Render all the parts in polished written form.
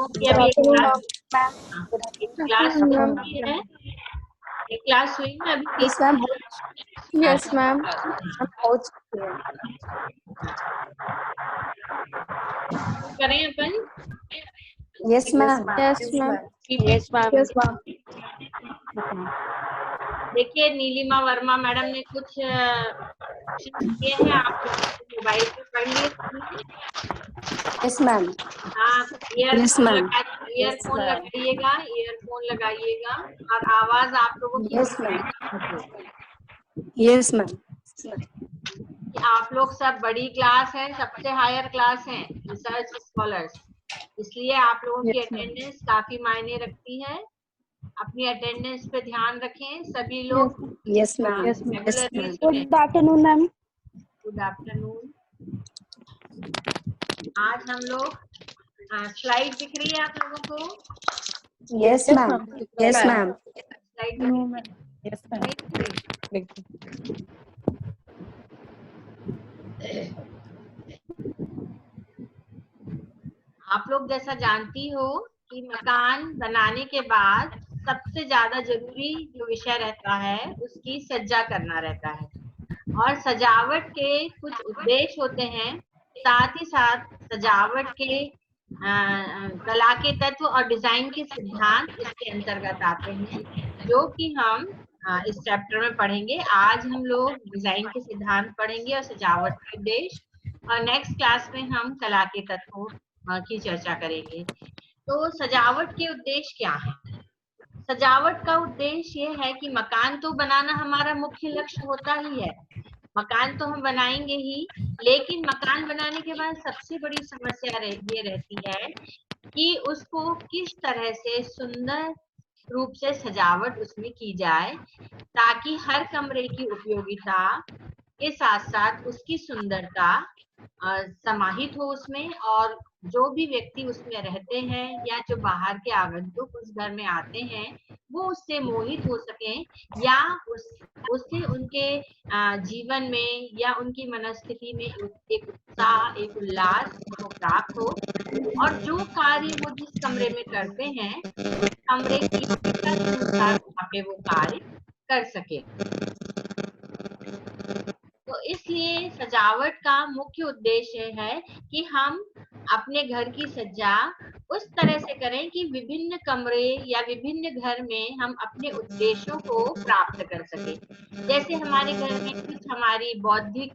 लोगों की अभी एक क्लास हुई है, एक क्लास हुई है अभी? Yes ma'am. Yes ma'am. करें अपन? Yes ma'am. Yes ma'am. Yes ma'am. Yes ma'am. देखिए नीलिमा वर्मा मैडम ने कुछ किए हैं, आप मोबाइल पे पढ़ लिए? Yes ma'am. हाँ, यस मैम। ईयरफोन लगाइएगा, ईयरफोन लगाइएगा और आवाज आप लोगों की यस मैम। Yes ma'am. आप लोग सब बड़ी क्लास है, सबसे हायर क्लास है, रिसर्च स्कॉलर्स, इसलिए आप लोगों की अटेंडेंस काफी मायने रखती है। अपनी अटेंडेंस पे ध्यान रखें सभी लोग। Yes ma'am. Good afternoon ma'am. Good afternoon. आज हम लोग स्लाइड दिख रही है आप लोगों को? Yes ma'am. Yes ma'am. Slide yes ma'am. आप लोग जैसा जानती हो कि मकान बनाने के बाद सबसे ज्यादा जरूरी जो विषय रहता है उसकी सज्जा करना रहता है, और सजावट के कुछ उद्देश्य होते हैं, साथ ही साथ सजावट के कला के तत्व और डिजाइन के सिद्धांत इसके अंतर्गत आते हैं, जो कि हम इस चैप्टर में पढ़ेंगे। आज हम लोग डिजाइन के सिद्धांत पढ़ेंगे और सजावट के उद्देश्य, और नेक्स्ट क्लास में हम कला के तत्वों की चर्चा करेंगे। तो सजावट के उद्देश्य क्या है? सजावट का उद्देश्य ये है कि मकान तो बनाना हमारा मुख्य लक्ष्य होता ही है, मकान तो हम बनाएंगे ही, लेकिन मकान बनाने के बाद सबसे बड़ी समस्या ये रहती है कि उसको किस तरह से सुंदर रूप से सजावट उसमें की जाए, ताकि हर कमरे की उपयोगिता के साथ साथ उसकी सुंदरता समाहित हो उसमें, और जो भी व्यक्ति उसमें रहते हैं या जो बाहर के आगंतुक उस घर में आते हैं वो उससे मोहित हो सके, या उससे उनके जीवन में या उनकी मनस्थिति में एक उत्साह, एक उल्लास को प्राप्त हो, और जो कार्य वो जिस कमरे में करते हैं उस कमरे की अनुसार वहाँ पे वो कार्य कर सके। तो इसलिए सजावट का मुख्य उद्देश्य है कि हम अपने घर की सज्जा उस तरह से करें कि विभिन्न कमरे या विभिन्न घर में हम अपने उद्देश्यों को प्राप्त कर सकें। जैसे हमारे घर में कुछ हमारी बौद्धिक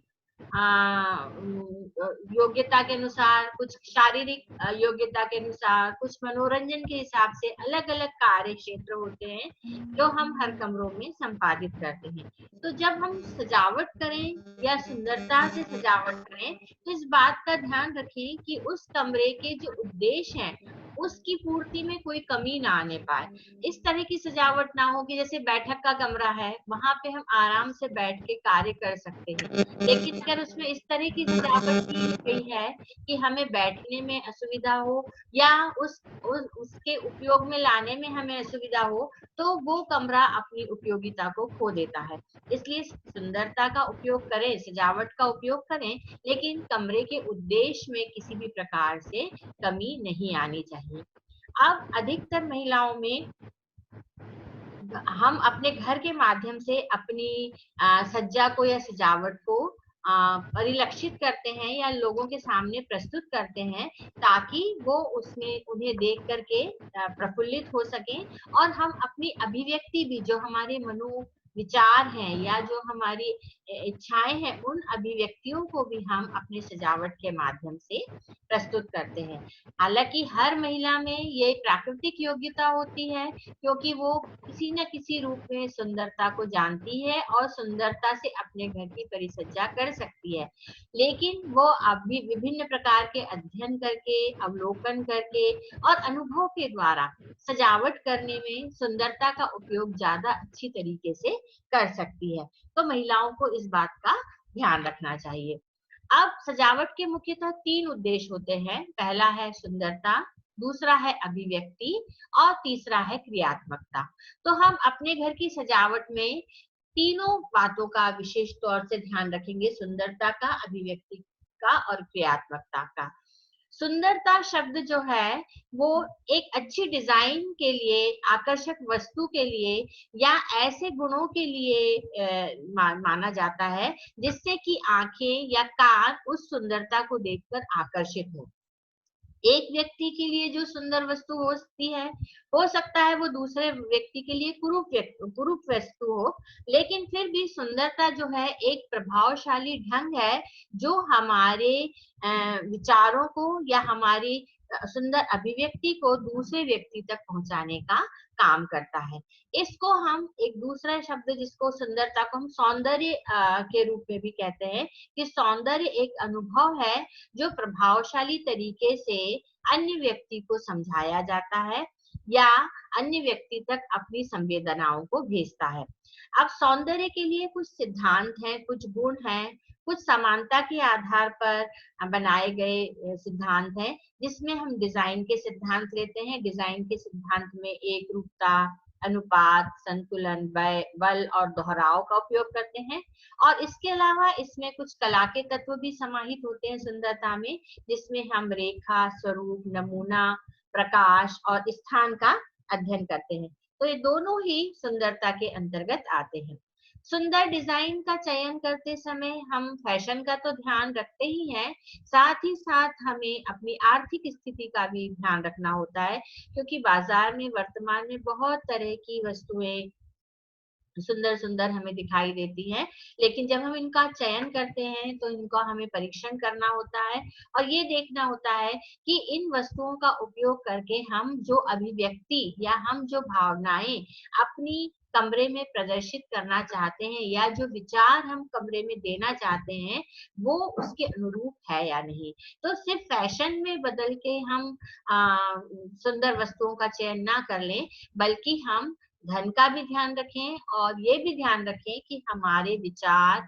योग्यता के अनुसार, कुछ शारीरिक योग्यता के अनुसार, कुछ मनोरंजन के हिसाब से अलग अलग कार्य क्षेत्र होते हैं जो हम हर कमरों में संपादित करते हैं। तो जब हम सजावट करें या सुंदरता से सजावट करें तो इस बात का ध्यान रखें कि उस कमरे के जो उद्देश्य हैं उसकी पूर्ति में कोई कमी ना आने पाए। इस तरह की सजावट ना हो कि जैसे बैठक का कमरा है, वहां पे हम आराम से बैठ के कार्य कर सकते हैं, लेकिन अगर उसमें इस तरह की सजावट की गई है कि हमें बैठने में असुविधा हो या उसके उपयोग में लाने में हमें असुविधा हो, तो वो कमरा अपनी उपयोगिता को खो देता है। इसलिए सुंदरता का उपयोग करें, सजावट का उपयोग करें, लेकिन कमरे के उद्देश्य में किसी भी प्रकार से कमी नहीं आनी चाहिए। अब अधिकतर महिलाओं में हम अपने घर के माध्यम से अपनी सज्जा को या सजावट को परिलक्षित करते हैं या लोगों के सामने प्रस्तुत करते हैं, ताकि वो उसमें उन्हें देख करके प्रफुल्लित हो सकें, और हम अपनी अभिव्यक्ति भी, जो हमारे मनो विचार हैं या जो हमारी इच्छाएं हैं, उन अभिव्यक्तियों को भी हम अपनी सजावट के माध्यम से प्रस्तुत करते हैं। हालांकि हर महिला में ये प्राकृतिक योग्यता होती है, क्योंकि वो किसी न किसी रूप में सुंदरता को जानती है और सुंदरता से अपने घर की परिसज्जा कर सकती है, लेकिन वो अभी विभिन्न प्रकार के अध्ययन करके, अवलोकन करके और अनुभव के द्वारा सजावट करने में सुंदरता का उपयोग ज्यादा अच्छी तरीके से कर सकती है। तो महिलाओं को इस बात का ध्यान रखना चाहिए। अब सजावट के मुख्यतः 3 उद्देश्य होते हैं। पहला है सुंदरता, दूसरा है अभिव्यक्ति और तीसरा है क्रियात्मकता। तो हम अपने घर की सजावट में तीनों बातों का विशेष तौर से ध्यान रखेंगे, सुंदरता का, अभिव्यक्ति का और क्रियात्मकता का। सुंदरता शब्द जो है वो एक अच्छी डिजाइन के लिए, आकर्षक वस्तु के लिए या ऐसे गुणों के लिए माना जाता है जिससे कि आंखें या कान उस सुंदरता को देखकर आकर्षित हो। एक व्यक्ति के लिए जो सुंदर वस्तु होती है, हो सकता है वो दूसरे व्यक्ति के लिए कुरूप वस्तु हो, लेकिन फिर भी सुंदरता जो है एक प्रभावशाली ढंग है जो हमारे विचारों को या हमारी सुंदर अभिव्यक्ति को दूसरे व्यक्ति तक पहुंचाने का काम करता है। इसको हम एक दूसरा शब्द जिसको सुंदरता को हम सौंदर्य के रूप में भी कहते हैं कि सौंदर्य एक अनुभव है जो प्रभावशाली तरीके से अन्य व्यक्ति को समझाया जाता है या अन्य व्यक्ति तक अपनी संवेदनाओं को भेजता है। अब सौंदर्य के लिए कुछ सिद्धांत हैं, कुछ गुण हैं, कुछ समानता के आधार पर बनाए गए सिद्धांत हैं, जिसमें हम डिजाइन के सिद्धांत लेते हैं। डिजाइन के सिद्धांत में एक रूपता, अनुपात, संतुलन, बल और दोहराव का उपयोग करते हैं। और इसके अलावा इसमें कुछ कला के तत्व भी समाहित होते हैं सुंदरता में, जिसमें हम रेखा, स्वरूप, नमूना, प्रकाश और स्थान का अध्ययन करते हैं। तो ये दोनों ही सुंदरता के अंतर्गत आते हैं। सुंदर डिजाइन का चयन करते समय हम फैशन का तो ध्यान रखते ही हैं, साथ ही साथ हमें अपनी आर्थिक स्थिति का भी ध्यान रखना होता है, क्योंकि बाजार में वर्तमान में बहुत तरह की वस्तुएं सुंदर सुंदर हमें दिखाई देती हैं, लेकिन जब हम इनका चयन करते हैं तो इनका हमें परीक्षण करना होता है और ये देखना होता है कि इन वस्तुओं का उपयोग करके हम जो अभिव्यक्ति या हम जो भावनाएं अपनी कमरे में प्रदर्शित करना चाहते हैं या जो विचार हम कमरे में देना चाहते हैं वो उसके अनुरूप है या नहीं। तो सिर्फ फैशन में बदल के हम सुंदर वस्तुओं का चयन ना कर लें, बल्कि हम धन का भी ध्यान रखें और ये भी ध्यान रखें कि हमारे विचार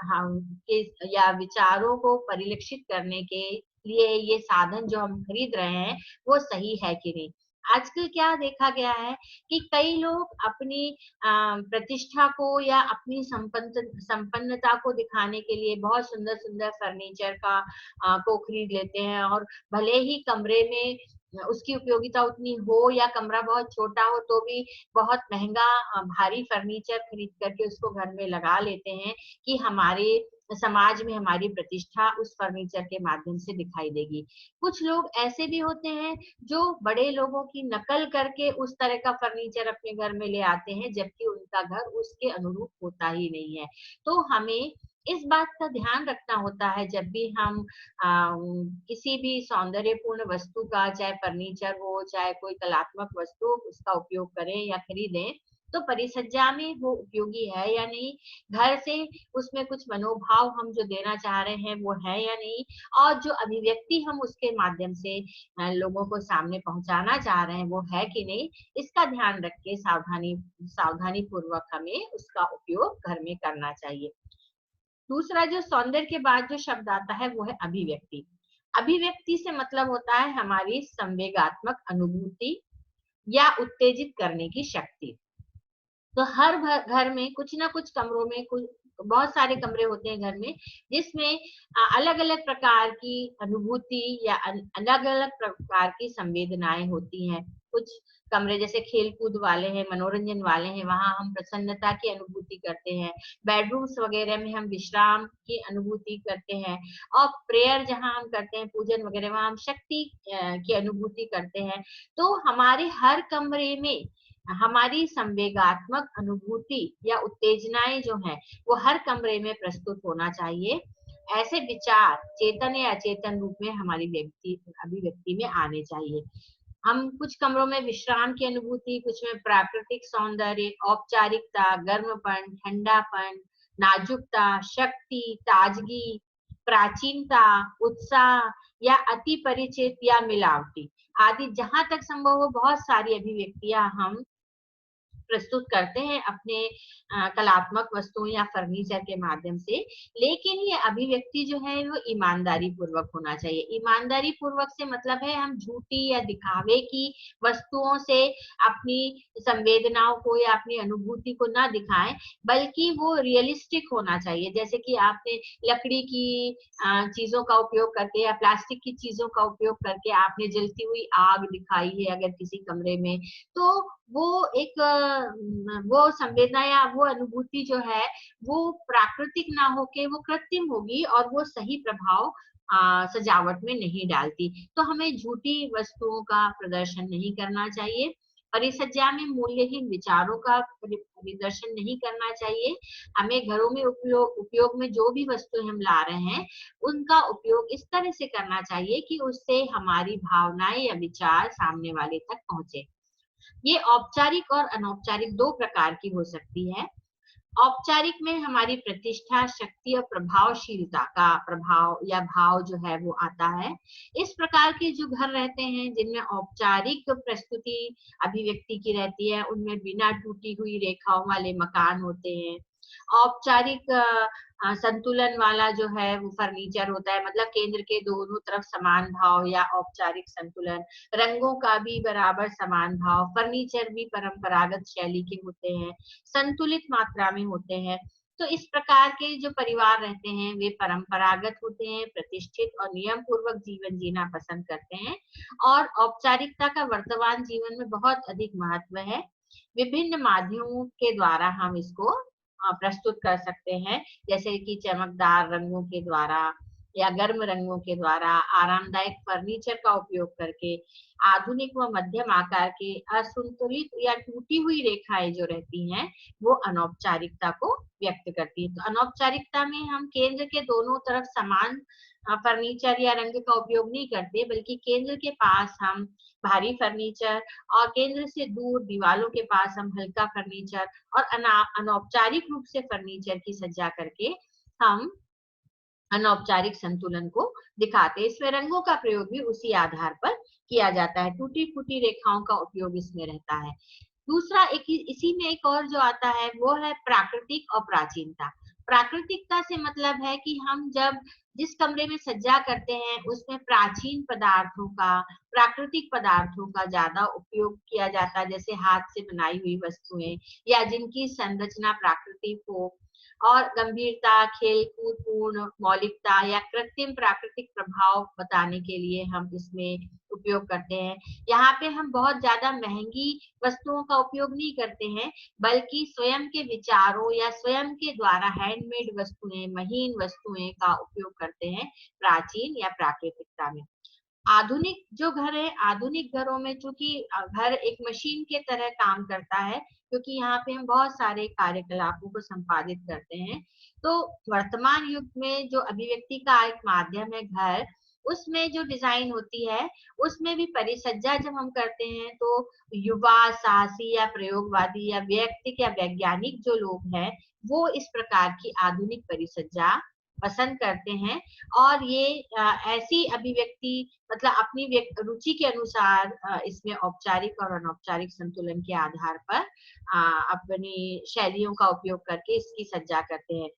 हम या विचारों को परिलक्षित करने के लिए ये साधन जो हम खरीद रहे हैं वो सही है कि नहीं। आजकल क्या देखा गया है कि कई लोग अपनी प्रतिष्ठा को या अपनी संपन्नता को दिखाने के लिए बहुत सुंदर सुंदर फर्नीचर को खरीद लेते हैं, और भले ही कमरे में उसकी उपयोगिता उतनी हो या कमरा बहुत छोटा हो तो भी बहुत महंगा भारी फर्नीचर खरीद करके उसको घर में लगा लेते हैं कि हमारे समाज में हमारी प्रतिष्ठा उस फर्नीचर के माध्यम से दिखाई देगी। कुछ लोग ऐसे भी होते हैं जो बड़े लोगों की नकल करके उस तरह का फर्नीचर अपने घर में ले आते हैं, जबकि उनका घर उसके अनुरूप होता ही नहीं है। तो हमें इस बात का ध्यान रखना होता है जब भी हम किसी भी सौंदर्यपूर्ण वस्तु का, चाहे फर्नीचर हो चाहे कोई कलात्मक वस्तु, उसका उपयोग करें या खरीदें तो परिसज्जा में वो उपयोगी है या नहीं, घर से उसमें कुछ मनोभाव हम जो देना चाह रहे हैं वो है या नहीं, और जो अभिव्यक्ति हम उसके माध्यम से लोगों को सामने पहुंचाना चाह रहे हैं वो है कि नहीं, इसका ध्यान रख के सावधानी पूर्वक हमें उसका उपयोग घर में करना चाहिए। दूसरा जो सौंदर्य के बाद जो शब्द आता है वो है अभिव्यक्ति। अभिव्यक्ति से मतलब होता है हमारी संवेगात्मक अनुभूति या उत्तेजित करने की शक्ति। तो हर घर में कुछ ना कुछ कमरों में बहुत सारे कमरे होते हैं घर में, जिसमें अलग अलग प्रकार की अनुभूति या अलग अलग प्रकार की संवेदनाएं होती हैं। कुछ कमरे जैसे खेल कूद वाले हैं, मनोरंजन वाले हैं, वहां हम प्रसन्नता की अनुभूति करते हैं। बेडरूम्स वगैरह में हम विश्राम की अनुभूति करते हैं, और प्रेयर जहां हम करते हैं, पूजन वगैरह, वहां हम शक्ति की अनुभूति करते हैं। तो हमारे हर कमरे में हमारी संवेगात्मक अनुभूति या उत्तेजनाएं जो हैं वो हर कमरे में प्रस्तुत होना चाहिए। ऐसे विचार चेतन या अचेतन रूप में हमारी अभिव्यक्ति में आने चाहिए। हम कुछ कमरों में विश्राम की अनुभूति, कुछ में प्राकृतिक सौंदर्य, औपचारिकता, गर्मपन, ठंडापन, नाजुकता, शक्ति, ताजगी, प्राचीनता, उत्साह या अति परिचित या मिलावटी आदि, जहां तक संभव हो बहुत सारी अभिव्यक्तियां हम प्रस्तुत करते हैं अपने कलात्मक वस्तुओं या फर्नीचर के माध्यम से, लेकिन ये अभिव्यक्ति जो है वो ईमानदारी पूर्वक होना चाहिए। ईमानदारी पूर्वक से मतलब है हम झूठी या दिखावे की वस्तुओं से अपनी संवेदनाओं को या अपनी अनुभूति को ना दिखाएं, बल्कि वो रियलिस्टिक होना चाहिए। जैसे कि आपने लकड़ी की चीजों का उपयोग करके या प्लास्टिक की चीजों का उपयोग करके आपने जलती हुई आग दिखाई है अगर किसी कमरे में, तो वो एक वो संवेदना या वो अनुभूति जो है वो प्राकृतिक ना होके वो कृत्रिम होगी और वो सही प्रभाव सजावट में नहीं डालती। तो हमें झूठी वस्तुओं का प्रदर्शन नहीं करना चाहिए। परिसज्जा में मूल्यहीन विचारों का प्रदर्शन नहीं करना चाहिए। हमें घरों में उपयोग में जो भी वस्तुएं हम ला रहे हैं उनका उपयोग इस तरह से करना चाहिए कि उससे हमारी भावनाएं या विचार सामने वाले तक पहुंचे। ये औपचारिक और अनौपचारिक दो प्रकार की हो सकती है। औपचारिक में हमारी प्रतिष्ठा, शक्ति और प्रभावशीलता का प्रभाव या भाव जो है वो आता है। इस प्रकार के जो घर रहते हैं जिनमें औपचारिक प्रस्तुति अभिव्यक्ति की रहती है, उनमें बिना टूटी हुई रेखाओं वाले मकान होते हैं। औपचारिक संतुलन वाला जो है वो फर्नीचर होता है, मतलब केंद्र के दोनों तरफ समान भाव या औपचारिक संतुलन, रंगों का भी बराबर समान भाव, फर्नीचर भी परंपरागत शैली के होते हैं, संतुलित मात्रा में होते हैं। तो इस प्रकार के जो परिवार रहते हैं वे परंपरागत होते हैं, प्रतिष्ठित और नियम पूर्वक जीवन जीना पसंद करते हैं और औपचारिकता का वर्तमान जीवन में बहुत अधिक महत्व है। विभिन्न माध्यमों के द्वारा हम इसको प्रस्तुत कर सकते हैं, जैसे कि चमकदार रंगों के द्वारा या गर्म रंगों के द्वारा, आरामदायक फर्नीचर का उपयोग करके, आधुनिक व मध्यम आकार के असंतुलित या टूटी हुई रेखाएं जो रहती हैं वो अनौपचारिकता को व्यक्त करती है। तो अनौपचारिकता में हम केंद्र के दोनों तरफ समान फर्नीचर या रंग का उपयोग नहीं करते, बल्कि केंद्र के पास हम भारी फर्नीचर और केंद्र से दूर दीवालों के पास हम हल्का फर्नीचर और अनौपचारिक रूप से फर्नीचर की सज्जा करके हम अनौपचारिक संतुलन को दिखाते हैं। इसमें रंगों का प्रयोग भी उसी आधार पर किया जाता है, टूटी फूटी रेखाओं का उपयोग इसमें रहता है। दूसरा इसी में एक और जो आता है वो है प्राकृतिक और प्राचीनता। प्राकृतिकता से मतलब है कि हम जब जिस कमरे में सज्जा करते हैं उसमें प्राचीन पदार्थों का, प्राकृतिक पदार्थों का ज्यादा उपयोग किया जाता है, जैसे हाथ से बनाई हुई वस्तुएं या जिनकी संरचना प्राकृतिक हो, और गंभीरता, खेलकूद पूर्ण मौलिकता या कृत्रिम प्राकृतिक प्रभाव बताने के लिए हम इसमें उपयोग करते हैं। यहाँ पे हम बहुत ज्यादा महंगी वस्तुओं का उपयोग नहीं करते हैं, बल्कि स्वयं के विचारों या स्वयं के द्वारा हैंडमेड वस्तुएं, महीन वस्तुएं का उपयोग करते हैं प्राचीन या प्राकृतिकता में। आधुनिक जो घर है, आधुनिक घरों में चूंकि घर एक मशीन के तरह काम करता है, क्योंकि यहाँ पे हम बहुत सारे कार्यकलापों को संपादित करते हैं, तो वर्तमान युग में जो अभिव्यक्ति का एक माध्यम है घर, उसमें जो डिजाइन होती है उसमें भी परिसज्जा जब हम करते हैं तो युवा, साहसी या प्रयोगवादी या व्यक्ति या वैज्ञानिक जो लोग हैं वो इस प्रकार की आधुनिक परिसज्जा पसंद करते हैं। और ये ऐसी अभिव्यक्ति मतलब अपनी रुचि के अनुसार इसमें औपचारिक और अनौपचारिक संतुलन के आधार पर अपनी शैलियों का उपयोग करके इसकी सज्जा करते हैं।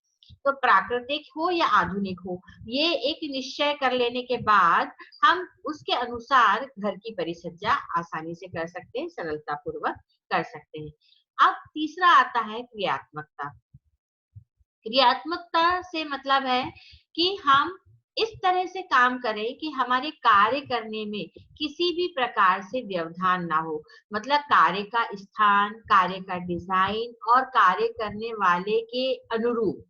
तो प्राकृतिक हो या आधुनिक हो, ये एक निश्चय कर लेने के बाद हम उसके अनुसार घर की परिसज्जा आसानी से कर सकते हैं, सरलता पूर्वक कर सकते हैं। अब तीसरा आता है क्रियात्मकता। क्रियात्मकता से मतलब है कि हम इस तरह से काम करें कि हमारे कार्य करने में किसी भी प्रकार से व्यवधान ना हो, मतलब कार्य का स्थान, कार्य का डिजाइन और कार्य करने वाले के अनुरूप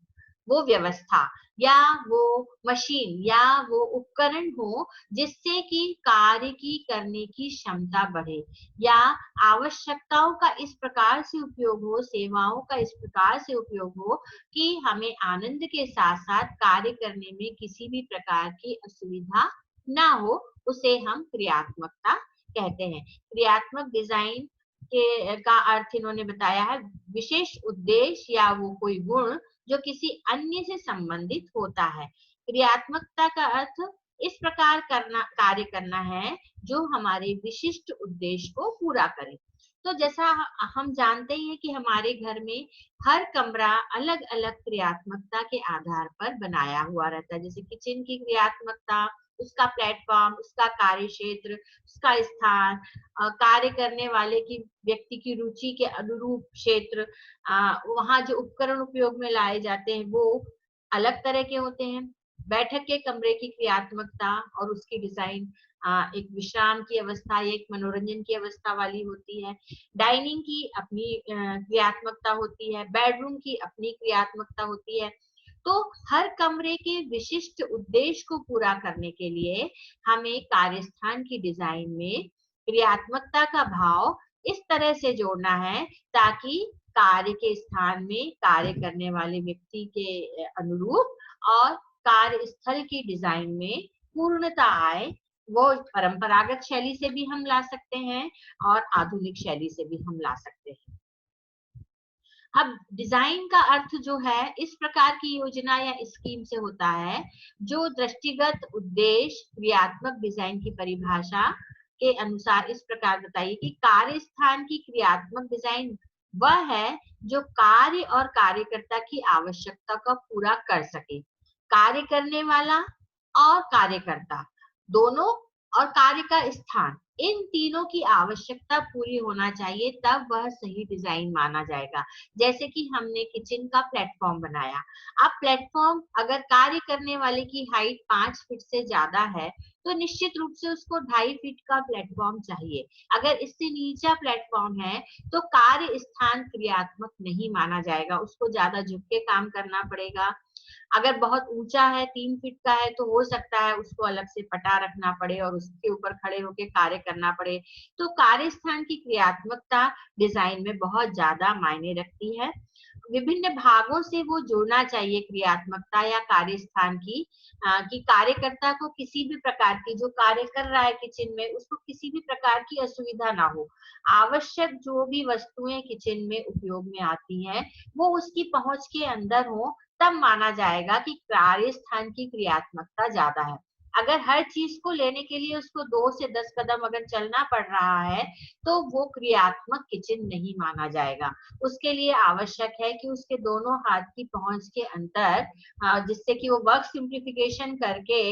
वो व्यवस्था या वो मशीन या वो उपकरण हो जिससे कि कार्य की करने की क्षमता बढ़े, या आवश्यकताओं का इस प्रकार से उपयोग हो, सेवाओं का इस प्रकार से उपयोग हो कि हमें आनंद के साथ साथ कार्य करने में किसी भी प्रकार की असुविधा ना हो, उसे हम क्रियात्मकता कहते हैं। क्रियात्मक डिजाइन के का अर्थ इन्होंने बताया है विशेष उद्देश्य या वो कोई गुण जो किसी अन्य से संबंधित होता है। क्रियात्मकता का अर्थ इस प्रकार कार्य करना है जो हमारे विशिष्ट उद्देश्य को पूरा करे। तो जैसा हम जानते ही हैं कि हमारे घर में हर कमरा अलग अलग क्रियात्मकता के आधार पर बनाया हुआ रहता है। जैसे किचन की क्रियात्मकता, उसका प्लेटफॉर्म, उसका कार्य क्षेत्र, उसका स्थान, कार्य करने वाले की व्यक्ति की रुचि के अनुरूप क्षेत्र, वहाँ जो उपकरण उपयोग में लाए जाते हैं वो अलग तरह के होते हैं। बैठक के कमरे की क्रियात्मकता और उसकी डिजाइन एक विश्राम की अवस्था या एक मनोरंजन की अवस्था वाली होती है। डाइनिंग की अपनी क्रियात्मकता होती है, बेडरूम की अपनी क्रियात्मकता होती है। तो हर कमरे के विशिष्ट उद्देश्य को पूरा करने के लिए हमें कार्यस्थान की डिजाइन में क्रियात्मकता का भाव इस तरह से जोड़ना है ताकि कार्य के स्थान में कार्य करने वाले व्यक्ति के अनुरूप और कार्यस्थल की डिजाइन में पूर्णता आए। वो परंपरागत शैली से भी हम ला सकते हैं और आधुनिक शैली से भी हम ला सकते हैं। अब डिजाइन का अर्थ जो है इस प्रकार की योजना या स्कीम से होता है जो दृष्टिगत उद्देश्य क्रियात्मक डिजाइन की परिभाषा के अनुसार इस प्रकार बताइए कि कार्य स्थान की क्रियात्मक डिजाइन वह है जो कार्य और कार्यकर्ता की आवश्यकता को पूरा कर सके। कार्य करने वाला और कार्यकर्ता दोनों और कार्य का स्थान, इन तीनों की आवश्यकता पूरी होना चाहिए, तब वह सही डिजाइन माना जाएगा। जैसे कि हमने किचन का प्लेटफॉर्म बनाया। अब प्लेटफॉर्म अगर कार्य करने वाले की हाइट 5 फीट से ज्यादा है तो निश्चित रूप से उसको 2.5 फीट का प्लेटफॉर्म चाहिए। अगर इससे नीचा प्लेटफॉर्म है तो कार्य स्थान क्रियात्मक नहीं माना जाएगा, उसको ज्यादा झुक के काम करना पड़ेगा। अगर बहुत ऊंचा है, 3 फीट का है, तो हो सकता है उसको अलग से पटा रखना पड़े और उसके ऊपर खड़े होकर कार्य करना पड़े। तो कार्य स्थान की क्रियात्मकता डिजाइन में बहुत ज्यादा मायने रखती है। विभिन्न भागों से वो जोड़ना चाहिए क्रियात्मकता या कार्य स्थान की, कि कार्यकर्ता को किसी भी प्रकार की, जो कार्य कर रहा है किचन में, उसको किसी भी प्रकार की असुविधा ना हो। आवश्यक जो भी वस्तुएं किचन में उपयोग में आती हैं वो उसकी पहुंच के अंदर हो, तब माना जाएगा कि कार्य स्थान की क्रियात्मकता ज्यादा है। अगर हर चीज को लेने के लिए उसको 2 से 10 कदम अगर चलना पड़ रहा है तो वो क्रियात्मक किचन नहीं माना जाएगा। उसके लिए आवश्यक है कि उसके दोनों हाथ की पहुंच के अंदर, जिससे कि वो वर्क सिंप्लीफिकेशन करके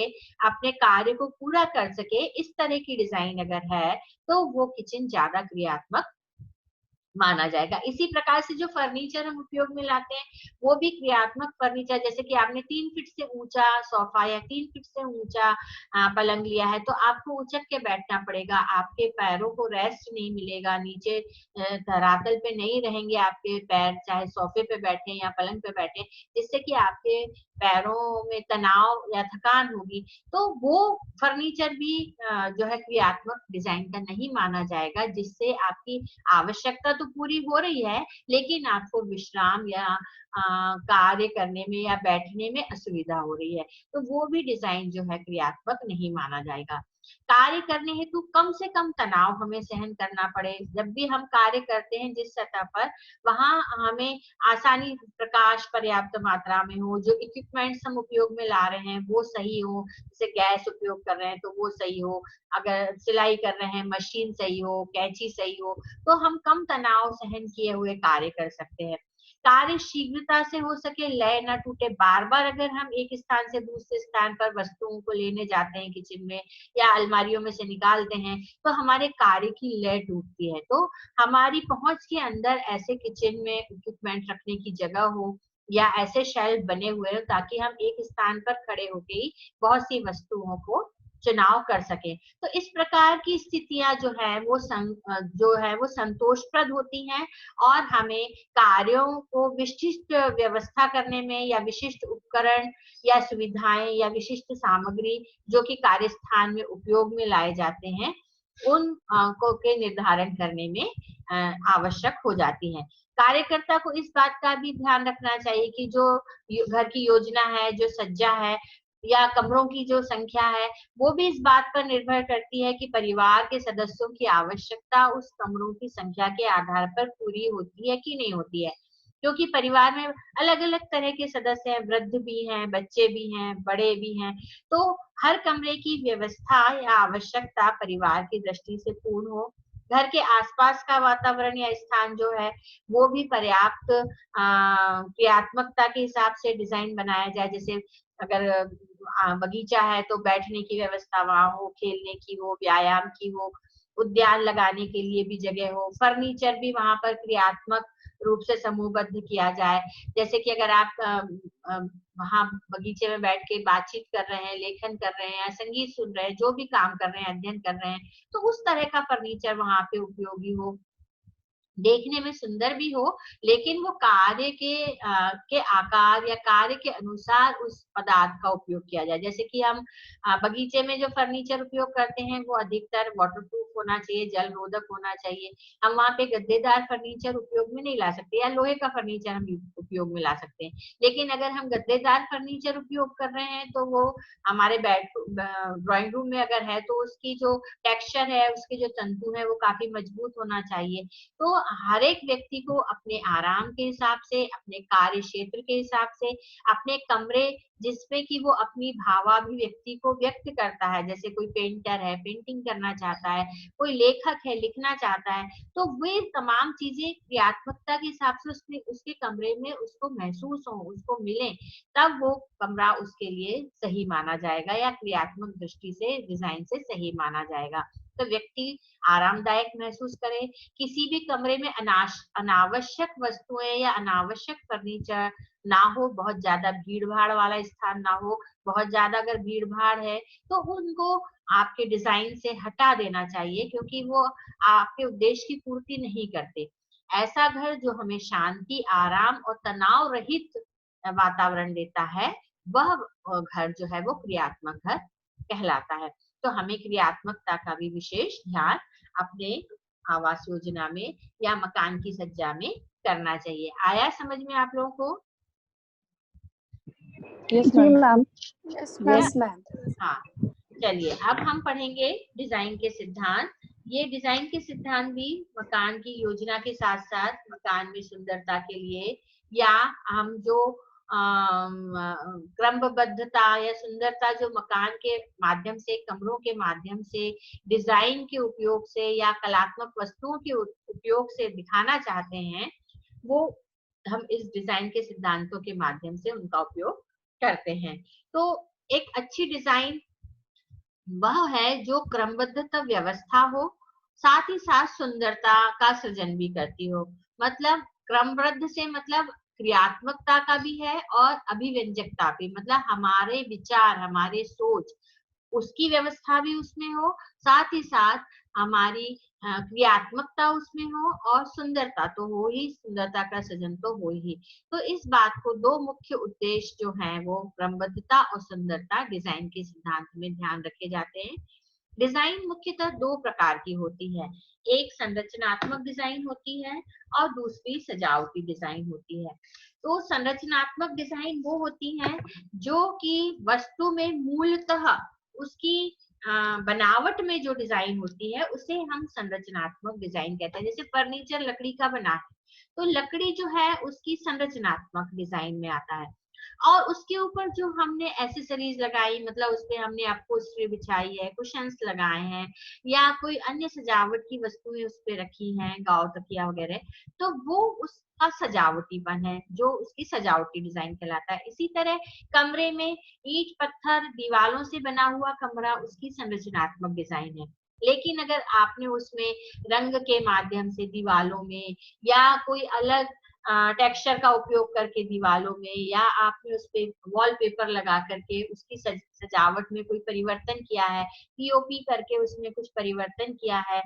अपने कार्य को पूरा कर सके, इस तरह की डिजाइन अगर है तो वो किचन ज्यादा क्रियात्मक माना जाएगा। इसी प्रकार से जो फर्नीचर हम उपयोग में लाते हैं वो भी क्रियात्मक फर्नीचर, जैसे कि आपने 3 फीट से ऊंचा सोफा या 3 फीट से ऊंचा पलंग लिया है तो आपको उचक के बैठना पड़ेगा, आपके पैरों को रेस्ट नहीं मिलेगा, नीचे धरातल पे नहीं रहेंगे आपके पैर, चाहे सोफे पे बैठे या पलंग पे बैठे, जिससे कि आपके पैरों में तनाव या थकान होगी। तो वो फर्नीचर भी जो है क्रियात्मक डिजाइन का नहीं माना जाएगा, जिससे आपकी आवश्यकता तो पूरी हो रही है लेकिन आपको विश्राम या कार्य करने में या बैठने में असुविधा हो रही है, तो वो भी डिजाइन जो है क्रियात्मक नहीं माना जाएगा। कार्य करने हेतु कम से कम तनाव हमें सहन करना पड़े। जब भी हम कार्य करते हैं जिस सतह पर, वहां हमें आसानी, प्रकाश पर्याप्त मात्रा में हो, जो इक्विपमेंट्स हम उपयोग में ला रहे हैं वो सही हो, जैसे गैस उपयोग कर रहे हैं तो वो सही हो, अगर सिलाई कर रहे हैं मशीन सही हो, कैंची सही हो, तो हम कम तनाव सहन किए हुए कार्य कर सकते हैं। कार्य शीघ्रता से हो सके, लय न टूटे। बार बार अगर हम एक स्थान से दूसरे स्थान पर वस्तुओं को लेने जाते हैं किचन में या अलमारियों में से निकालते हैं तो हमारे कार्य की लय टूटती है। तो हमारी पहुंच के अंदर ऐसे किचन में इक्विपमेंट रखने की जगह हो या ऐसे शेल्फ बने हुए हो ताकि हम एक स्थान पर खड़े होके ही बहुत सी वस्तुओं को चुनाव कर सके। तो इस प्रकार की स्थितियां जो है वो संतोषप्रद होती हैं और हमें कार्यों को विशिष्ट व्यवस्था करने में या विशिष्ट उपकरण या सुविधाएं या विशिष्ट सामग्री जो कि कार्यस्थान में उपयोग में लाए जाते हैं उन को के निर्धारण करने में आवश्यक हो जाती है। कार्यकर्ता को इस बात का भी ध्यान रखना चाहिए कि जो घर की योजना है, जो सज्जा है या कमरों की जो संख्या है, वो भी इस बात पर निर्भर करती है कि परिवार के सदस्यों की आवश्यकता उस कमरों की संख्या के आधार पर पूरी होती है कि नहीं होती है। क्योंकि परिवार में अलग अलग तरह के सदस्य हैं, वृद्ध भी हैं, बच्चे भी हैं, बड़े भी हैं, तो हर कमरे की व्यवस्था या आवश्यकता परिवार की दृष्टि से पूर्ण हो, घर के आसपास का वातावरण या स्थान जो है वो भी पर्याप्त क्रियात्मकता के हिसाब से डिजाइन बनाया जाए। जैसे अगर बगीचा है तो बैठने की व्यवस्था वहां हो, खेलने की हो, व्यायाम की हो, उद्यान लगाने के लिए भी जगह हो, फर्नीचर भी वहां पर क्रियात्मक रूप से समूहबद्ध किया जाए। जैसे कि अगर आप वहां बगीचे में बैठ के बातचीत कर रहे हैं, लेखन कर रहे हैं, संगीत सुन रहे हैं, जो भी काम कर रहे हैं, अध्ययन कर रहे हैं, तो उस तरह का फर्नीचर वहां पे उपयोगी हो, देखने में सुंदर भी हो, लेकिन वो कार्य के आकार या कार्य के अनुसार उस पदार्थ का उपयोग किया जाए। जैसे कि हम बगीचे में जो फर्नीचर उपयोग करते हैं वो अधिकतर वाटरप्रूफ होना चाहिए, जल रोधक होना चाहिए। हम वहां पे गद्देदार फर्नीचर उपयोग में नहीं ला सकते, या लोहे का फर्नीचर हम उपयोग में ला सकते हैं। लेकिन अगर हम गद्देदार फर्नीचर उपयोग कर रहे हैं तो वो हमारे ड्राइंग रूम में अगर है तो उसकी जो टेक्सचर है, उसके जो तंतु है वो काफी मजबूत होना चाहिए। तो हर एक व्यक्ति को अपने आराम के हिसाब से, अपने कार्य क्षेत्र के हिसाब से, अपने कमरे जिसमें कि वो अपनी भावाभिव्यक्ति को व्यक्त करता है, जैसे कोई पेंटर है पेंटिंग करना चाहता है, कोई लेखक है लिखना चाहता है, तो वे तमाम चीजें क्रियात्मकता के हिसाब से उसके कमरे में उसको महसूस हो, उसको मिले, तब वो कमरा उसके लिए सही माना जाएगा या क्रियात्मक दृष्टि से डिजाइन से सही माना जाएगा। तो व्यक्ति आरामदायक महसूस करे, किसी भी कमरे में अनावश्यक वस्तुएं या अनावश्यक फर्नीचर ना हो, बहुत ज्यादा भीड़ भाड़ वाला स्थान ना हो। बहुत ज्यादा अगर भीड़ भाड़ है तो उनको आपके डिजाइन से हटा देना चाहिए, क्योंकि वो आपके उद्देश्य की पूर्ति नहीं करते। ऐसा घर जो हमें शांति, आराम और तनाव रहित वातावरण देता है, वह घर जो है वो क्रियात्मक घर कहलाता है। तो हमें क्रियात्मकता का भी विशेष ध्यान अपने आवास योजना में या मकान की सज्जा में करना चाहिए। आया समझ में आप लोगों को? Yes, जी ma'am. Ma'am. Yes, yes ma'am. हाँ, चलिए अब हम पढ़ेंगे डिजाइन के सिद्धांत। ये डिजाइन के सिद्धांत भी मकान की योजना के साथ साथ मकान में सुंदरता के लिए, या हम जो क्रमबद्धता या सुंदरता जो मकान के माध्यम से, कमरों के माध्यम से, डिजाइन के उपयोग से या कलात्मक वस्तुओं के उपयोग से दिखाना चाहते हैं, वो हम इस डिजाइन के सिद्धांतों के माध्यम से उनका उपयोग करते हैं। तो एक अच्छी डिजाइन वह है जो क्रमबद्धता व्यवस्था हो, साथ ही साथ सुंदरता का सृजन भी करती हो। मतलब क्रमबद्ध से मतलब क्रियात्मकता का भी है और अभिव्यंजकता भी, मतलब हमारे विचार, हमारे सोच, उसकी व्यवस्था भी उसमें हो, साथ ही साथ हमारी क्रियात्मकता उसमें हो, और सुंदरता तो हो ही, सुंदरता का सृजन तो हो ही। तो इस बात को, दो मुख्य उद्देश्य जो हैं वो क्रमबद्धता और सुंदरता, डिजाइन के सिद्धांत में ध्यान रखे जाते हैं। डिजाइन मुख्यतः दो प्रकार की होती है, एक संरचनात्मक डिजाइन होती है और दूसरी सजावटी डिजाइन होती है। तो संरचनात्मक डिजाइन वो होती है जो कि वस्तु में मूलतः उसकी बनावट में जो डिजाइन होती है उसे हम संरचनात्मक डिजाइन कहते हैं। जैसे फर्नीचर लकड़ी का बना है तो लकड़ी जो है उसकी संरचनात्मक डिजाइन में आता है, और उसके ऊपर जो हमने एसेसरीज लगाई, मतलब उसपे हमने अपहोल्स्ट्री बिछाई है, कुशन्स लगाए हैं, या कोई अन्य सजावट की वस्तुएं उस पे रखी हैं, गाँव तकिया वगैरह, तो वो उसका सजावटीपन है, जो उसकी सजावटी डिजाइन कहलाता है। इसी तरह कमरे में ईंट पत्थर दीवारों से बना हुआ कमरा उसकी संरचनात्मक डिजाइन है। लेकिन अगर आपने उसमें रंग के माध्यम से दीवालों में या कोई अलग टेक्सचर का उपयोग करके दीवालों में, या आपने उस पे वॉलपेपर लगा करके उसकी सजावट में कोई परिवर्तन किया है, पीओपी करके उसमें कुछ परिवर्तन किया है,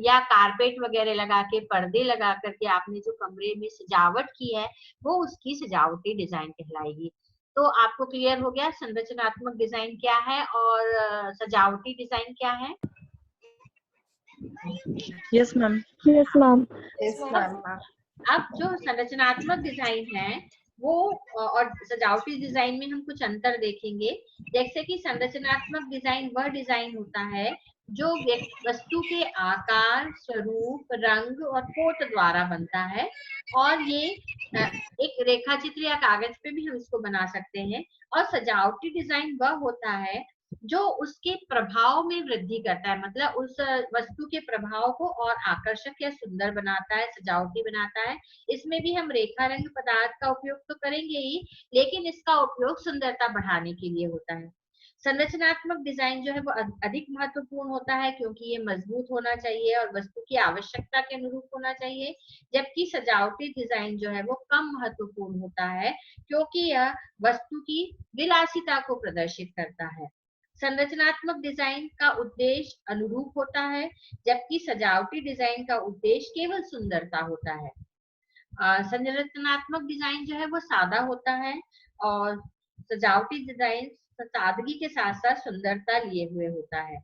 या कारपेट वगैरह लगा के, पर्दे लगा करके आपने जो कमरे में सजावट की है, वो उसकी सजावटी डिजाइन कहलाएगी। तो आपको क्लियर हो गया संरचनात्मक डिजाइन क्या है और सजावटी डिजाइन क्या है? Yes, ma'am. Yes ma'am. Yes, ma'am. अब जो संरचनात्मक डिजाइन है वो और सजावटी डिजाइन में हम कुछ अंतर देखेंगे। जैसे कि संरचनात्मक डिजाइन वह डिजाइन होता है जो वस्तु के आकार, स्वरूप, रंग और कोट द्वारा बनता है, और ये एक रेखा चित्र या कागज पे भी हम इसको बना सकते हैं। और सजावटी डिजाइन वह होता है जो उसके प्रभाव में वृद्धि करता है, मतलब उस वस्तु के प्रभाव को और आकर्षक या सुंदर बनाता है, सजावटी बनाता है। इसमें भी हम रेखा रंग पदार्थ का उपयोग तो करेंगे ही, लेकिन इसका उपयोग सुंदरता बढ़ाने के लिए होता है। संरचनात्मक डिजाइन जो है वो अधिक महत्वपूर्ण होता है, क्योंकि ये मजबूत होना चाहिए और वस्तु की आवश्यकता के अनुरूप होना चाहिए, जबकि सजावटी डिजाइन जो है वो कम महत्वपूर्ण होता है, क्योंकि यह वस्तु की विलासिता को प्रदर्शित करता है। संरचनात्मक डिजाइन का उद्देश्य अनुरूप होता है, जबकि सजावटी डिजाइन का उद्देश्य केवल सुंदरता होता है। संरचनात्मक डिजाइन जो है वो सादा होता है और सजावटी डिजाइन सादगी के साथ साथ सुंदरता लिए हुए होता है।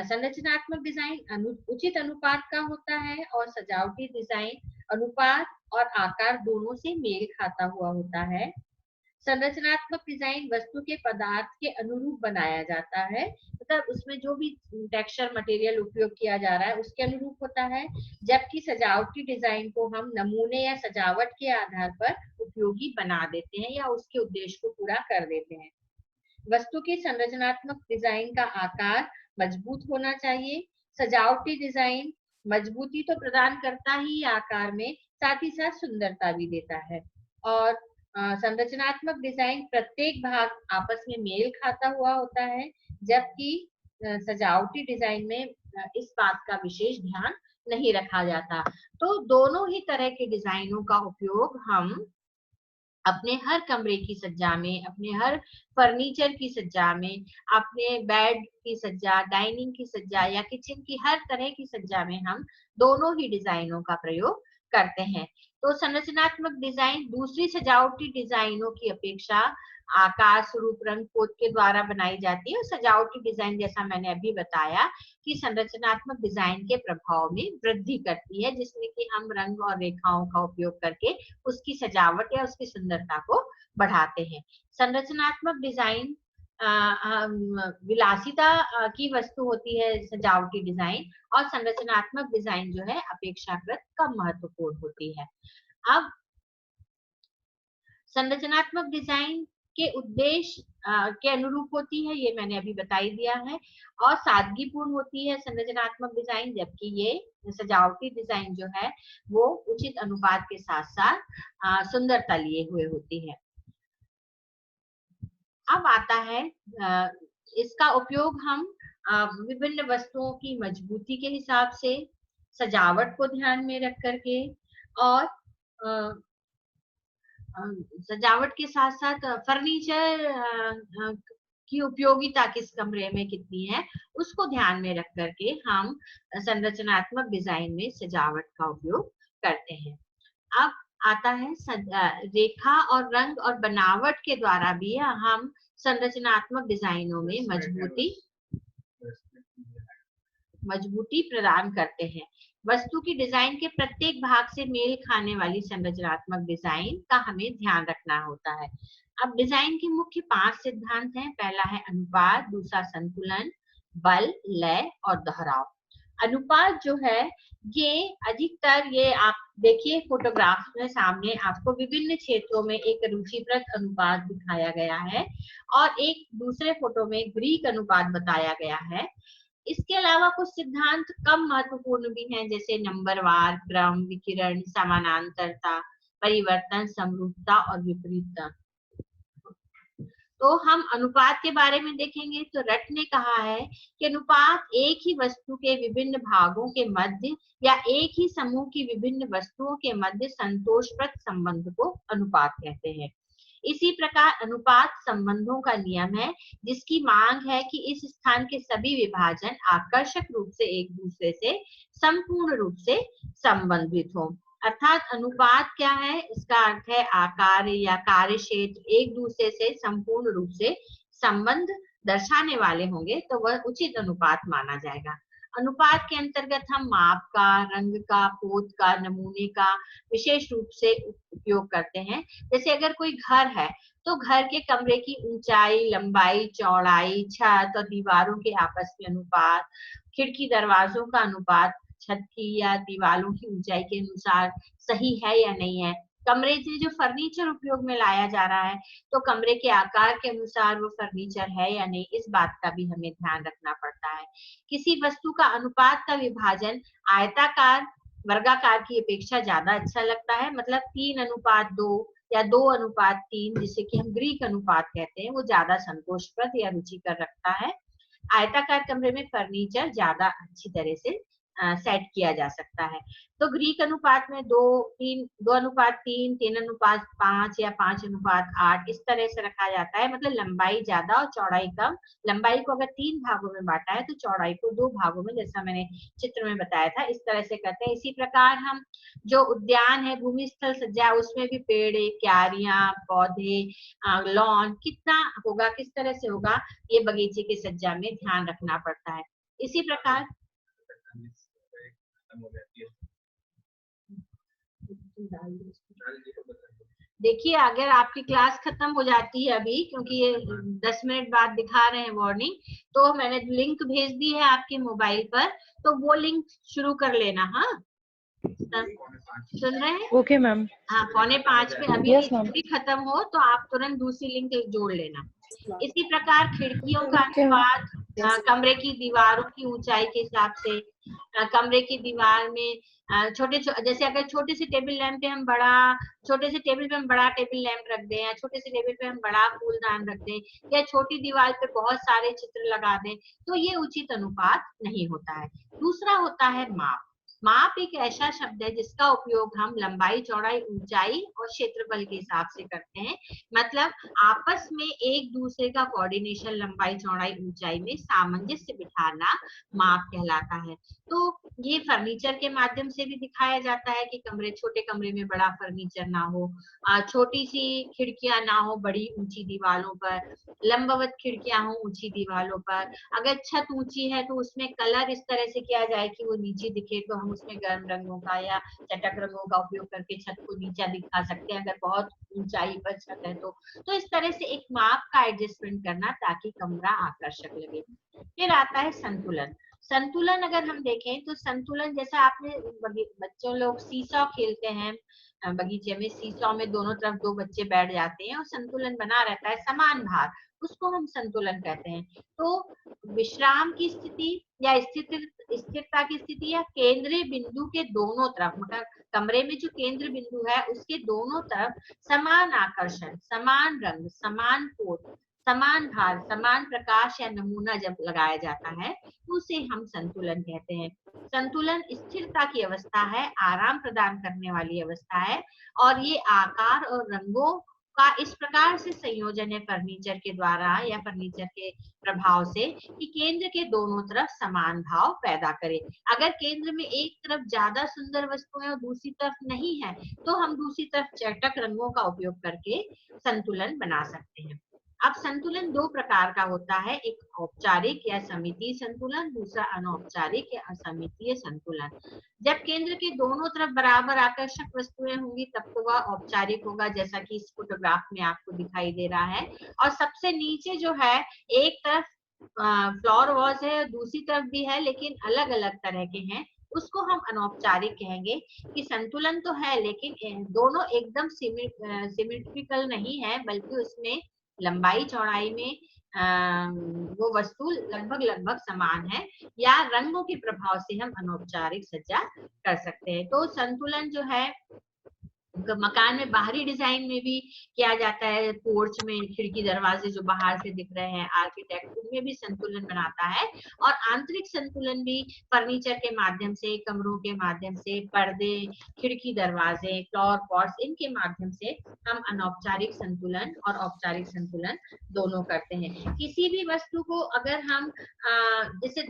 संरचनात्मक डिजाइन उचित अनुपात का होता है और सजावटी डिजाइन अनुपात और आकार दोनों से मेल खाता हुआ होता है। संरचनात्मक डिजाइन वस्तु के पदार्थ के अनुरूप बनाया जाता है, मतलब उसमें जो भी टेक्सचर मटेरियल उपयोग किया जा रहा है उसके अनुरूप होता है, जबकि सजावटी डिजाइन को हम नमूने या सजावट के आधार पर उपयोगी बना देते हैं या उसके उद्देश्य को पूरा कर देते हैं। वस्तु की संरचनात्मक डिजाइन का आकार मजबूत होना चाहिए। सजावटी डिजाइन मजबूती तो प्रदान करता ही आकार में, साथ ही साथ सुंदरता भी देता है। और संरचनात्मक डिजाइन प्रत्येक भाग आपस में मेल खाता हुआ होता है, जबकि सजावटी डिजाइन में इस बात का विशेष ध्यान नहीं रखा जाता। तो दोनों ही तरह के डिजाइनों का उपयोग हम अपने हर कमरे की सज्जा में, अपने हर फर्नीचर की सज्जा में, अपने बेड की सज्जा, डाइनिंग की सज्जा या किचन की हर तरह की सज्जा में हम दोनों ही डिजाइनों का प्रयोग करते हैं। तो संरचनात्मक डिजाइन दूसरी सजावटी डिजाइनों की अपेक्षा आकार, स्वरूप, रंग, कोड के द्वारा बनाई जाती है। और सजावटी डिजाइन जैसा मैंने अभी बताया कि संरचनात्मक डिजाइन के प्रभाव में वृद्धि करती है, जिसमें कि हम रंग और रेखाओं का उपयोग करके उसकी सजावट या उसकी सुंदरता को बढ़ाते हैं। संरचनात्मक डिजाइन विलासिता की वस्तु होती है सजावटी डिजाइन, और संरचनात्मक डिजाइन जो है अपेक्षाकृत कम महत्वपूर्ण होती है। अब संरचनात्मक डिजाइन के उद्देश्य के अनुरूप होती है, ये मैंने अभी बता ही दिया है, और सादगीपूर्ण होती है संरचनात्मक डिजाइन, जबकि ये सजावटी डिजाइन जो है वो उचित अनुपात के साथ साथ सुंदरता लिए हुए होती है। अब आता है इसका उपयोग हम विभिन्न वस्तुओं की मजबूती के हिसाब से, सजावट को ध्यान में रख करके और सजावट के साथ साथ फर्नीचर की उपयोगिता किस कमरे में कितनी है उसको ध्यान में रख करके हम संरचनात्मक डिजाइन में सजावट का उपयोग करते हैं। अब आता है रेखा और रंग और बनावट के द्वारा भी हम संरचनात्मक डिजाइनों में मजबूती प्रदान करते हैं। वस्तु की डिजाइन के प्रत्येक भाग से मेल खाने वाली संरचनात्मक डिजाइन का हमें ध्यान रखना होता है। अब डिजाइन के मुख्य 5 सिद्धांत हैं। पहला है अनुपात, दूसरा संतुलन, बल, लय और दोहराव। अनुपात जो है ये अधिकतर, ये आप देखिए फोटोग्राफ में सामने आपको विभिन्न क्षेत्रों में एक रुचिप्रद अनुपात दिखाया गया है और एक दूसरे फोटो में ग्रीक अनुपात बताया गया है। इसके अलावा कुछ सिद्धांत कम महत्वपूर्ण भी हैं, जैसे नंबरवार, क्रम, विकिरण, समानांतरता, परिवर्तन, समरूपता और विपरीतता। तो हम अनुपात के बारे में देखेंगे तो रट ने कहा है कि अनुपात एक ही वस्तु के विभिन्न भागों के मध्य या एक ही समूह की विभिन्न वस्तुओं के मध्य संतोषप्रद संबंध को अनुपात कहते हैं। इसी प्रकार अनुपात संबंधों का नियम है, जिसकी मांग है कि इस स्थान के सभी विभाजन आकर्षक रूप से एक दूसरे से संपूर्ण रूप से संबंधित हों। अर्थात अनुपात क्या है, इसका अर्थ है आकार या कार्य क्षेत्र एक दूसरे से संपूर्ण रूप से संबंध दर्शाने वाले होंगे तो वह उचित अनुपात माना जाएगा। अनुपात के अंतर्गत हम माप का, रंग का, पोत का, नमूने का विशेष रूप से उपयोग करते हैं। जैसे अगर कोई घर है तो घर के कमरे की ऊंचाई, लंबाई, चौड़ाई, छत और दीवारों के आपस में अनुपात, खिड़की दरवाजों का अनुपात छत की या दीवारों की ऊंचाई के अनुसार सही है या नहीं है, कमरे से जो फर्नीचर उपयोग में लाया जा रहा है तो कमरे के आकार के अनुसार वो फर्नीचर है या नहीं, इस बात का भी हमें ध्यान रखना पड़ता है। किसी वस्तु का अनुपात का विभाजन आयताकार वर्गाकार की अपेक्षा ज्यादा अच्छा लगता है, मतलब 3:2 या 2:3, जिसे कि हम ग्रीक अनुपात कहते हैं, वो ज्यादा संतोषप्रद या रुचिकर रखता है। आयताकार कमरे में फर्नीचर ज्यादा अच्छी तरह से सेट किया जा सकता है। तो ग्रीक अनुपात में 2:3, 3:5 या 5:8 इस तरह से रखा जाता है, मतलब लंबाई ज्यादा और चौड़ाई कम। लंबाई को अगर 3 भागों में बांटा है तो चौड़ाई को 2 भागों में, जैसा मैंने चित्र में बताया था, इस तरह से करते हैं। इसी प्रकार हम जो उद्यान है, भूमि स्थल सज्जा, उसमें भी पेड़, क्यारियां, पौधे, लॉन कितना होगा, किस तरह से होगा, ये बगीचे की सज्जा में ध्यान रखना पड़ता है। इसी प्रकार देखिए, अगर आपकी क्लास खत्म हो जाती है अभी, क्योंकि ये 10 मिनट बाद दिखा रहे हैं वार्निंग, तो मैंने लिंक भेज दी है आपके मोबाइल पर, तो वो लिंक शुरू कर लेना। हाँ, सुन रहे हैं? Okay ma'am. हाँ, 4:45 पे अभी Yes, ma'am. भी खत्म हो तो आप तुरंत दूसरी लिंक जोड़ लेना। इसी प्रकार खिड़कियों का Okay. अनुपात कमरे की दीवारों की ऊंचाई के हिसाब से, कमरे की दीवार में जैसे अगर छोटे से टेबल लैंप पे हम छोटे से टेबल पे हम बड़ा टेबल लैंप रख दें, या छोटे से टेबल पे हम बड़ा फूलदान रख दें, या छोटी दीवार पे बहुत सारे चित्र लगा दें, तो ये उचित अनुपात नहीं होता है। दूसरा होता है माप। माप एक ऐसा शब्द है जिसका उपयोग हम लंबाई, चौड़ाई, ऊंचाई और क्षेत्रफल के हिसाब से करते हैं, मतलब आपस में एक दूसरे का कोऑर्डिनेशन, लंबाई, चौड़ाई, ऊंचाई में सामंजस्य बिठाना माप कहलाता है। तो ये फर्नीचर के माध्यम से भी दिखाया जाता है कि छोटे कमरे में बड़ा फर्नीचर ना हो, छोटी सी खिड़कियां ना हो बड़ी ऊंची दीवारों पर, लंबवत खिड़कियां हो ऊंची दीवारों पर। अगर छत ऊंची है तो उसमें कलर इस तरह से किया जाए कि वो नीचे दिखे, तो हम उसमें गर्म रंगों का या चटक रंगों का उपयोग करके छत को नीचा दिखा सकते हैं, अगर बहुत ऊंचाई पर छत है तो इस तरह से एक माप का एडजस्टमेंट करना ताकि कमरा आकर्षक लगे। फिर आता है संतुलन। संतुलन अगर हम देखें तो संतुलन, जैसा आपने बच्चों लोग सीसॉ खेलते हैं बगीचे में, सीसॉ में दोनों तरफ 2 बच्चे बैठ जाते हैं और संतुलन बना रहता है, समान भार, उसको हम संतुलन कहते हैं। तो विश्राम की स्थिति या स्थिरता की स्थिति या केंद्रीय बिंदु के दोनों तरफ, मतलब कमरे में जो केंद्र बिंदु है उसके दोनों तरफ समान आकर्षण, समान रंग, समान कोट, समान भार, समान प्रकाश या नमूना जब लगाया जाता है तो उसे हम संतुलन कहते हैं। संतुलन स्थिरता की अवस्था है, आराम प्रदान करने वाली अवस्था है, और ये आकार और रंगों का इस प्रकार से संयोजन है फर्नीचर के द्वारा या फर्नीचर के प्रभाव से कि केंद्र के दोनों तरफ समान भाव पैदा करे। अगर केंद्र में एक तरफ ज्यादा सुंदर वस्तुएं और दूसरी तरफ नहीं है तो हम दूसरी तरफ चटक रंगों का उपयोग करके संतुलन बना सकते हैं। अब संतुलन 2 प्रकार का होता है, एक औपचारिक या समितीय संतुलन, दूसरा अनौपचारिक या असमितीय संतुलन। जब केंद्र के दोनों तरफ बराबर आकर्षक वस्तुएं होंगी तब तो वह औपचारिक होगा, जैसा कि इस फोटोग्राफ में आपको दिखाई दे रहा है। और सबसे नीचे जो है, एक तरफ फ्लोर वॉज है, दूसरी तरफ भी है लेकिन अलग अलग तरह के हैं, उसको हम अनौपचारिक कहेंगे कि संतुलन तो है लेकिन दोनों एकदम सिमेट्रिकल नहीं है, बल्कि उसमें लंबाई चौड़ाई में वो वस्तु लगभग समान है, या रंगों के प्रभाव से हम अनौपचारिक सज्जा कर सकते हैं। तो संतुलन जो है मकान में बाहरी डिजाइन में भी किया जाता है, पोर्च में खिड़की दरवाजे जो बाहर से दिख रहे हैं, आर्किटेक्ट उनमें भी संतुलन बनाता है। और आंतरिक संतुलन भी फर्नीचर के माध्यम से, कमरों के माध्यम से, पर्दे, खिड़की दरवाजे, फ्लोर पॉट्स, इनके माध्यम से हम अनौपचारिक संतुलन और औपचारिक संतुलन दोनों करते हैं। किसी भी वस्तु को अगर हम जैसे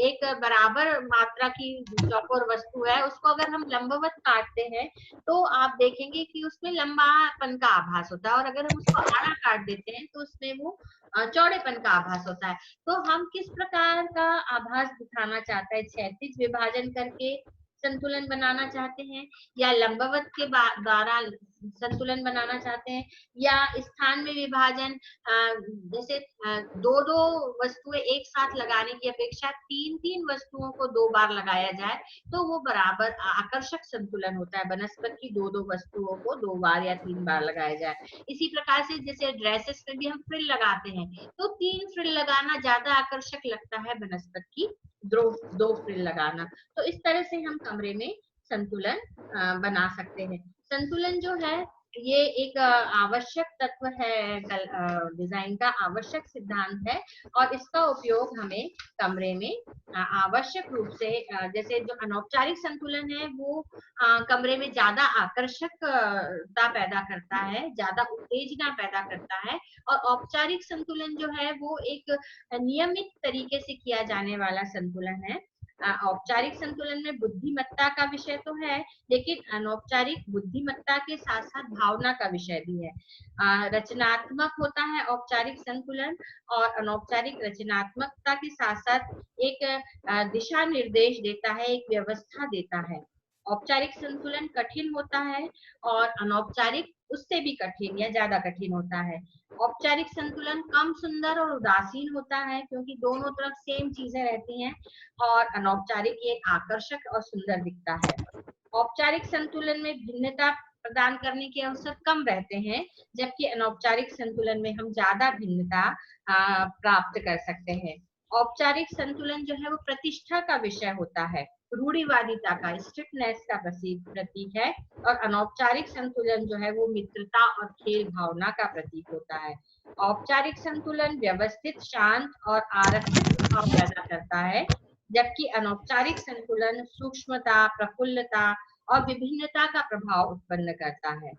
एक बराबर मात्रा की चौकोर वस्तु है, उसको अगर हम लंबवत काटते हैं तो आप देखेंगे कि उसमें लंबापन का आभास होता है, और अगर हम उसको आड़ा काट देते हैं तो उसमें वो चौड़ेपन का आभास होता है। तो हम किस प्रकार का आभास दिखाना चाहते हैं, क्षैतिज विभाजन करके संतुलन बनाना चाहते हैं, या लंबवत के द्वारा संतुलन बनाना चाहते हैं, या स्थान में विभाजन, जैसे दो दो वस्तुएं एक साथ लगाने की अपेक्षा तीन तीन वस्तुओं को 2 बार लगाया जाए तो वो बराबर आकर्षक संतुलन होता है। वनस्पति की दो दो वस्तुओं को 2 बार या 3 बार लगाया जाए। इसी प्रकार से जैसे ड्रेसेस में भी हम फ्रिल लगाते हैं तो 3 फ्रिल लगाना ज्यादा आकर्षक लगता है वनस्पति की दो फ्रिल लगाना। तो इस तरह से हम कमरे में संतुलन बना सकते हैं। संतुलन जो है ये एक आवश्यक तत्व है, डिजाइन का आवश्यक सिद्धांत है, और इसका उपयोग हमें कमरे में आवश्यक रूप से, जैसे जो अनौपचारिक संतुलन है वो कमरे में ज्यादा आकर्षकता पैदा करता है, ज्यादा उत्तेजना पैदा करता है, और औपचारिक संतुलन जो है वो एक नियमित तरीके से किया जाने वाला संतुलन है। औपचारिक संतुलन में बुद्धिमत्ता का विषय तो है, लेकिन अनौपचारिक बुद्धिमत्ता के साथ साथ भावना का विषय भी है। रचनात्मक होता है औपचारिक संतुलन, और अनौपचारिक रचनात्मकता के साथ साथ एक दिशा निर्देश देता है, एक व्यवस्था देता है। औपचारिक संतुलन कठिन होता है और अनौपचारिक उससे भी कठिन या ज्यादा कठिन होता है। औपचारिक संतुलन कम सुंदर और उदासीन होता है क्योंकि दोनों तरफ सेम चीजें रहती हैं, और अनौपचारिक ये आकर्षक और सुंदर दिखता है। औपचारिक संतुलन में भिन्नता प्रदान करने के अवसर कम रहते हैं, जबकि अनौपचारिक संतुलन में हम ज्यादा भिन्नता प्राप्त कर सकते हैं। औपचारिक संतुलन जो है वो प्रतिष्ठा का विषय होता है, रूढ़िवादिता का, स्ट्रिक्टनेस का प्रतीक है, और अनौपचारिक संतुलन जो है वो मित्रता और खेल भावना का प्रतीक होता है। औपचारिक संतुलन व्यवस्थित, शांत और आरक्षित भाव पैदा करता है, जबकि अनौपचारिक संतुलन सूक्ष्मता, प्रफुल्लता और विभिन्नता का प्रभाव उत्पन्न करता है।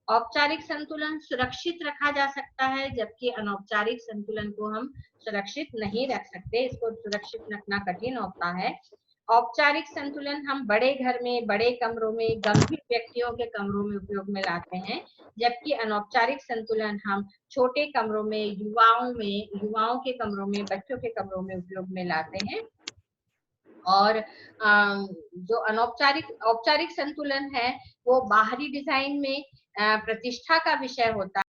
औपचारिक संतुलन सुरक्षित रखा जा सकता है, जबकि अनौपचारिक संतुलन को हम सुरक्षित नहीं रख सकते, इसको सुरक्षित रखना कठिन होता है। औपचारिक संतुलन हम बड़े घर में, बड़े कमरों में, गंभीर व्यक्तियों के कमरों में उपयोग में लाते हैं, जबकि अनौपचारिक संतुलन हम छोटे कमरों में, युवाओं के कमरों में, बच्चों के कमरों में उपयोग में लाते हैं। और जो औपचारिक संतुलन है वो बाहरी डिजाइन में प्रतिष्ठा का विषय होता है।